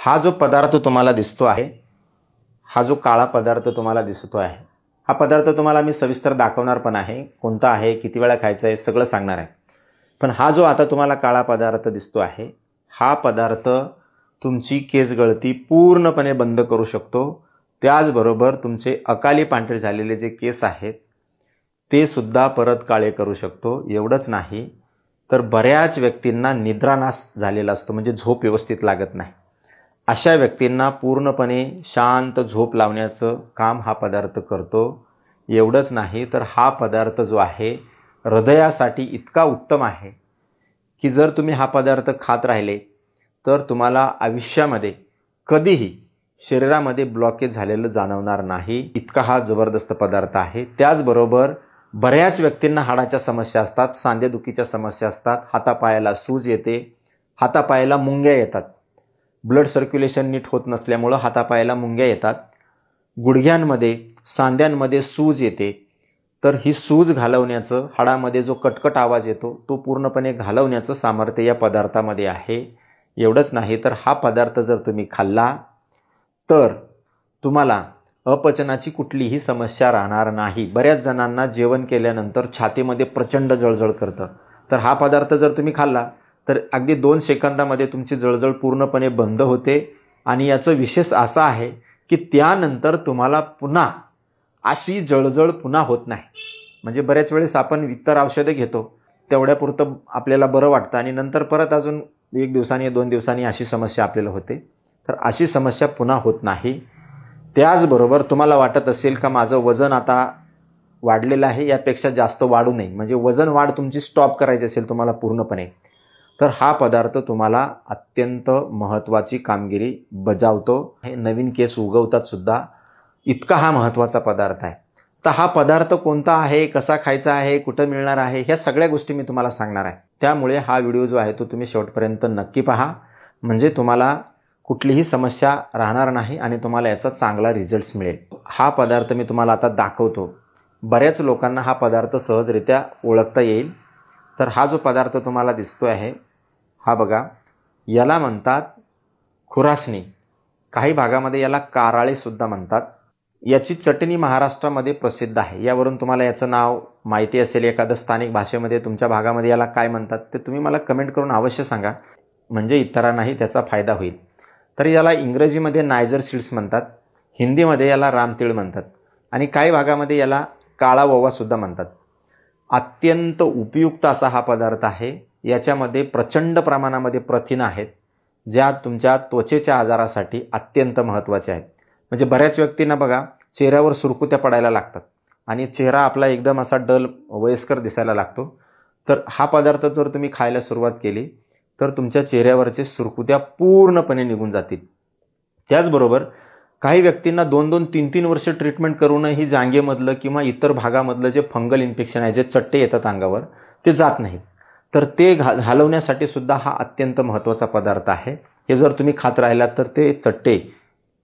हा जो पदार्थ तुम्हाला दिसतो आहे, हा जो काळा पदार्थ तुम्हाला दिसतो आहे, हा पदार्थ तुम्हाला मी सविस्तर दाखवणार पण आहे, कोणता आहे, किती वेळा खायचा आहे, सगळं सांगणार आहे. पण हा जो आता तुम्हाला काळा पदार्थ दिसतो आहे, हा पदार्थ तुमची केस गळती पूर्णपणे बंद करू शकतो. त्याचबरोबर तुमचे अकाली पांढरे झालेले जे केस आहेत ते सुद्धा परत काळे करू शकतो. एवढंच नाही तर बऱ्याच व्यक्तींना निद्रानाश झालेला असतो, म्हणजे झोप व्यवस्थित लागत नाही. अशा व्यक्तींना पूर्णपणे शांत झोप लावण्याचं काम हा पदार्थ करतो. एवढंच नाही तर हा पदार्थ जो आहे हृदयासाठी इतका उत्तम आहे की जर तुम्ही हा पदार्थ खात राहिले तर तुम्हाला आयुष्यामध्ये कधीही शरीरामध्ये ब्लॉकेज झालेलं जाणवणार नाही. इतका हा जबरदस्त पदार्थ आहे. त्याचबरोबर बऱ्याच व्यक्तींना हाडाच्या समस्या असतात, सांधेदुखीच्या समस्या असतात, हातापायाला सूज येते, हातापायाला मुंग्या येतात, ब्लड सर्क्युलेशन नीट होत नसल्यामुळं हातापायाला मुंग्या येतात, गुडघ्यांमध्ये सांध्यांमध्ये सूज येते. तर ही सूज घालवण्याचं, हाडामध्ये जो कटकट आवाज येतो तो पूर्णपणे घालवण्याचं सामर्थ्य या पदार्थामध्ये आहे. एवढंच नाही तर हा पदार्थ जर तुम्ही खाल्ला तर तुम्हाला अपचनाची कुठलीही समस्या राहणार नाही. बऱ्याच जणांना जेवण केल्यानंतर छातीमध्ये प्रचंड जळजळ करतं, तर हा पदार्थ जर तुम्ही खाल्ला तर अगदी 2 सेकंदामध्ये तुमची जळजळ पूर्णपणे बंद होते. आणि याचं विशेष असं आहे की त्यानंतर तुम्हाला पुन्हा अशी जळजळ पुन्हा होत नाही. म्हणजे बऱ्याच वेळेस आपण इतर औषधं घेतो, तेवढ्यापुरतं आपल्याला बरं वाटतं आणि नंतर परत अजून 1 दिवसांनी 2 दिवसांनी अशी समस्या आपल्याला होते. तर अशी समस्या पुन्हा होत नाही. त्याचबरोबर तुम्हाला वाटत असेल का माझं वजन आता वाढलेलं आहे, यापेक्षा जास्त वाढू नये, म्हणजे वजन वाढ तुमची स्टॉप करायची असेल तुम्हाला पूर्णपणे, तर हा पदार्थ तुम्हाला अत्यंत महत्त्वाची कामगिरी बजावतो. हे नवीन केस उगवतात सुद्धा, इतका हा महत्त्वाचा पदार्थ आहे. तर हा पदार्थ कोणता आहे, कसा खायचा आहे, कुठं मिळणार आहे, ह्या सगळ्या गोष्टी मी तुम्हाला सांगणार आहे. त्यामुळे हा व्हिडिओ जो आहे तो तुम्ही शेवटपर्यंत नक्की पहा, म्हणजे तुम्हाला कुठलीही समस्या राहणार नाही आणि तुम्हाला याचा चांगला रिझल्ट्स मिळेल. हा पदार्थ मी तुम्हाला आता दाखवतो. बऱ्याच लोकांना हा पदार्थ सहजरित्या ओळखता येईल. तर हा जो पदार्थ तुम्हाला दिसतो आहे, हा बघा, याला म्हणतात खुरासणी. काही भागामध्ये याला काराळे सुद्धा म्हणतात. याची चटणी महाराष्ट्रामध्ये प्रसिद्ध आहे. यावरून तुम्हाला याचं नाव माहिती असेल, एखादं स्थानिक भाषेमध्ये तुमच्या भागामध्ये याला काय म्हणतात ते तुम्ही मला कमेंट करून अवश्य सांगा, म्हणजे इतरांनाही त्याचा फायदा होईल. तर याला इंग्रजीमध्ये नायजर सीड्स म्हणतात, हिंदीमध्ये याला रामतीळ म्हणतात आणि काही भागामध्ये याला काळा ओवा सुद्धा म्हणतात. अत्यंत उपयुक्त असा हा पदार्थ आहे. याच्यामध्ये प्रचंड प्रमाणामध्ये प्रथिनं आहेत, ज्या तुमच्या त्वचेच्या आजारासाठी अत्यंत महत्त्वाचे आहेत. म्हणजे बऱ्याच व्यक्तींना बघा चेहऱ्यावर सुरकुत्या पडायला लागतात आणि चेहरा आपला एकदम असा डल वयस्कर दिसायला लागतो. तर हा पदार्थ जर तुम्ही खायला सुरुवात केली तर तुमच्या चेहऱ्यावरचे सुरकुत्या पूर्णपणे निघून जातील. त्याचबरोबर काही व्यक्तींना 2-2, 3-3 वर्ष ट्रीटमेंट करूनही जांघेमधलं किंवा इतर भागामधलं जे फंगल इन्फेक्शन आहे, जे चट्टे येतात अंगावर, ते जात नाहीत. तर ते घालवण्यासाठी सुद्धा हा अत्यंत महत्त्वाचा पदार्थ आहे. हे जर तुम्ही खात राहिलात तर ते चट्टे,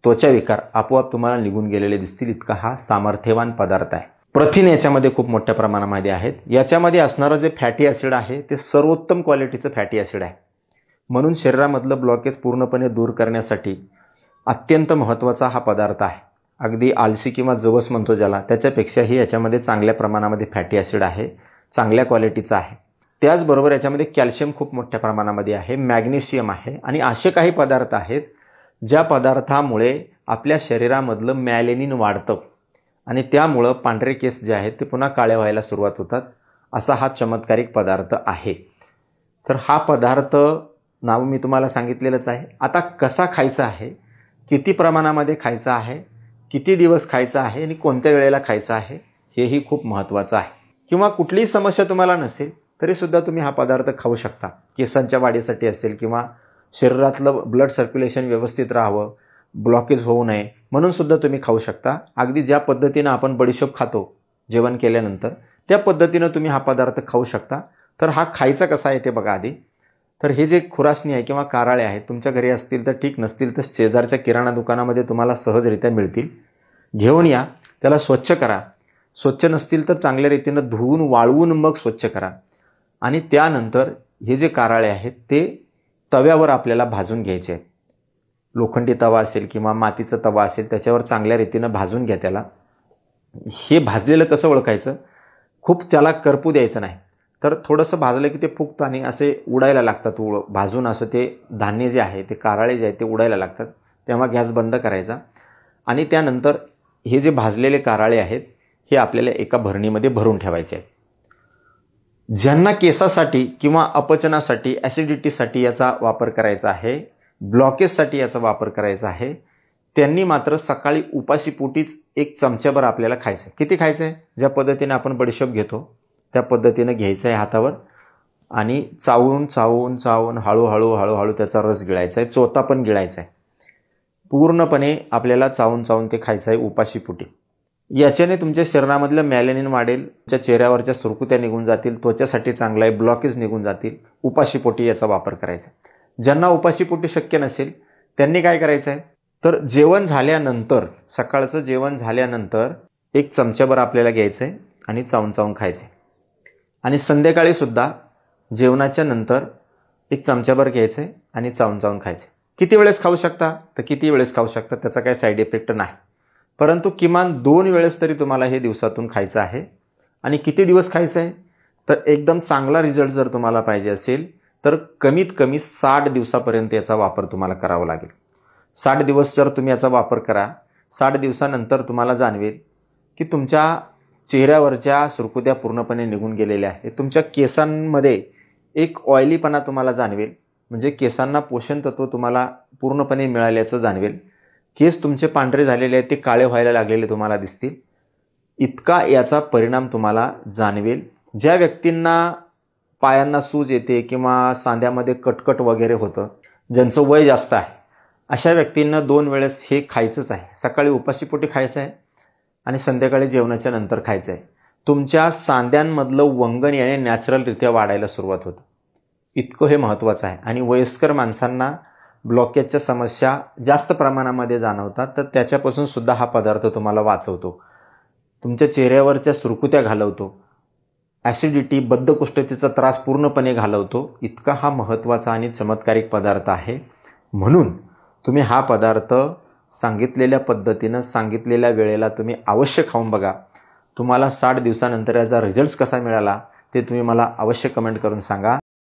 त्वचा विकार आपोआप तुम्हाला निघून गेलेले दिसतील. इतका हा सामर्थ्यवान पदार्थ आहे. प्रथिन याच्यामध्ये खूप मोठ्या प्रमाणामध्ये आहेत. याच्यामध्ये असणारं जे फॅटी ॲसिड आहे ते सर्वोत्तम क्वालिटीचं फॅटी ॲसिड आहे. म्हणून शरीरामधलं ब्लॉकेज पूर्णपणे दूर करण्यासाठी अत्यंत महत्त्वाचा हा पदार्थ आहे. अगदी आलसी किंवा जवस म्हणतो ज्याला, त्याच्यापेक्षाही याच्यामध्ये चांगल्या प्रमाणामध्ये फॅटी ॲसिड आहे, चांगल्या क्वालिटीचा आहे. त्याचबरोबर याच्यामध्ये कॅल्शियम खूप मोठ्या प्रमाणामध्ये आहे, मॅग्नेशियम आहे आणि असे काही पदार्थ आहेत ज्या पदार्थामुळे आपल्या शरीरामधलं मॅलेनिन वाढतं आणि त्यामुळं पांढरे केस जे आहेत ते पुन्हा काळे व्हायला सुरुवात होतात. असा हा चमत्कारिक पदार्थ आहे. तर हा पदार्थ नाव मी तुम्हाला सांगितलेलंच आहे. आता कसा खायचा आहे, किती प्रमाणामध्ये खायचा आहे, किती दिवस खायचा आहे आणि कोणत्या वेळेला खायचा आहे, हेही खूप महत्त्वाचं आहे. किंवा कुठलीही समस्या तुम्हाला नसेल तरीसुद्धा तुम्ही हा पदार्थ खाऊ शकता. केसांच्या वाढीसाठी असेल किंवा शरीरातलं ब्लड सर्क्युलेशन व्यवस्थित राहावं, ब्लॉकेज होऊ नये म्हणून सुद्धा तुम्ही खाऊ शकता. अगदी ज्या पद्धतीनं आपण बडीशोप खातो जेवण केल्यानंतर, त्या पद्धतीनं तुम्ही हा पदार्थ खाऊ शकता. तर हा खायचा कसा आहे ते बघा आधी. तर हे जे खुरासणी आहे किंवा काराळे आहेत तुमच्या घरी असतील तर ठीक, नसतील तर शेजारच्या किराणा दुकानामध्ये तुम्हाला सहजरित्या मिळतील. घेऊन या, त्याला स्वच्छ करा. स्वच्छ नसतील तर चांगल्या रीतीनं धुवून वाळवून मग स्वच्छ करा. आणि त्यानंतर हे जे काराळे आहेत ते तव्यावर आपल्याला भाजून घ्यायचे आहेत. लोखंडी तवा असेल किंवा मातीचा तवा असेल त्याच्यावर चांगल्या रीतीनं भाजून घ्या त्याला. हे भाजलेलं कसं ओळखायचं? खूप त्याला करपू द्यायचं नाही. तर थोडंसं भाजलं की ते फुगतं आणि असे उडायला लागतात. भाजून असं ते धान्य जे आहे ते कारळे जे आहे ते उडायला लागतात. तेव्हा गॅस बंद करायचा आणि त्यानंतर हे जे भाजलेले कारळे आहेत हे आपल्याला एका भरणीमध्ये भरून ठेवायचे आहेत. ज्यांना केसासाठी किंवा अपचनासाठी, ॲसिडिटीसाठी याचा वापर करायचा आहे, ब्लॉकेजसाठी याचा वापर करायचा आहे, त्यांनी मात्र सकाळी उपाशीपोटीच 1 चमच्याभर आपल्याला खायचं आहे. किती खायचं आहे? ज्या पद्धतीने आपण बडीशोप घेतो त्या पद्धतीनं घ्यायचं आहे हातावर आणि चावून चावून चावून हळूहळू हळूहळू त्याचा रस गिळायचा आहे. चोथा पण गिळायचा आहे. पूर्णपणे आपल्याला चावून चावून ते खायचं आहे उपाशीपोटी. याच्याने तुमच्या शरीरामधलं मॅलेनिन वाढेल, तुमच्या चेहऱ्यावरच्या सुरकुत्या निघून जातील, त्वचेसाठी चांगलं आहे, ब्लॉकेज निघून जातील. उपाशीपोटी याचा वापर करायचा. ज्यांना उपाशीपोटी शक्य नसेल त्यांनी काय करायचं आहे? तर जेवण झाल्यानंतर, सकाळचं जेवण झाल्यानंतर 1 चमच्याभर आपल्याला घ्यायचं आहे आणि चावून चावून खायचं आहे. आणि संध्याकाळी सुद्धा जेवणाच्या नंतर 1 चमच्याभर घ्यायचं आहे आणि चावून चावून खायचं आहे. किती वेळेस खाऊ शकता? तर किती वेळेस खाऊ शकता, त्याचा काही साईड इफेक्ट नाही. परंतु किमान 2 वेळेस तरी तुम्हाला हे दिवसातून खायचं आहे. आणि किती दिवस खायचं आहे? तर एकदम चांगला रिझल्ट जर तुम्हाला पाहिजे असेल तर कमीत कमी 60 दिवसापर्यंत याचा वापर तुम्हाला करावा लागेल. 60 दिवस जर तुम्ही याचा वापर करा, 60 दिवसानंतर तुम्हाला जाणवेल की तुमच्या चेहऱ्यावरच्या सुरकुत्या पूर्णपणे निघून गेलेल्या आहेत. तुमच्या केसांमध्ये एक ऑइलीपणा तुम्हाला जाणवेल, म्हणजे केसांना पोषण तत्व तुम्हाला पूर्णपणे मिळाल्याचं जाणवेल. केस तुमचे पांढरे झालेले आहेत, ते काळे व्हायला लागलेले तुम्हाला दिसतील. इतका याचा परिणाम तुम्हाला जाणवेल. ज्या व्यक्तींना पायांना सूज येते किंवा सांध्यामध्ये कटकट वगैरे होतं, ज्यांचं वय जास्त आहे, अशा व्यक्तींना 2 वेळेस हे खायचंच आहे. सकाळी उपाशीपोटी खायचं आहे आणि संध्याकाळी जेवणाच्या नंतर खायचं आहे. तुमच्या सांध्यांमधलं वंगण याने नॅचरलरित्या वाढायला सुरुवात होतं. इतकं हे महत्त्वाचं आहे. आणि वयस्कर माणसांना ब्लॉकेजच्या समस्या जास्त प्रमाणामध्ये जाणवतात, तर त्याच्यापासून सुद्धा हा पदार्थ तुम्हाला वाचवतो. तुमच्या चेहऱ्यावरच्या सुरकुत्या घालवतो, ॲसिडिटी, बद्धकोष्ठतेचा त्रास पूर्णपणे घालवतो. इतका हा महत्त्वाचा आणि चमत्कारिक पदार्थ आहे. म्हणून तुम्ही हा पदार्थ सांगितलेल्या पद्धतीनं, सांगितलेल्या वेळेला तुम्ही अवश्य खाऊन बघा. तुम्हाला 60 दिवसानंतर याचा रिझल्ट कसा मिळाला ते तुम्ही मला अवश्य कमेंट करून सांगा.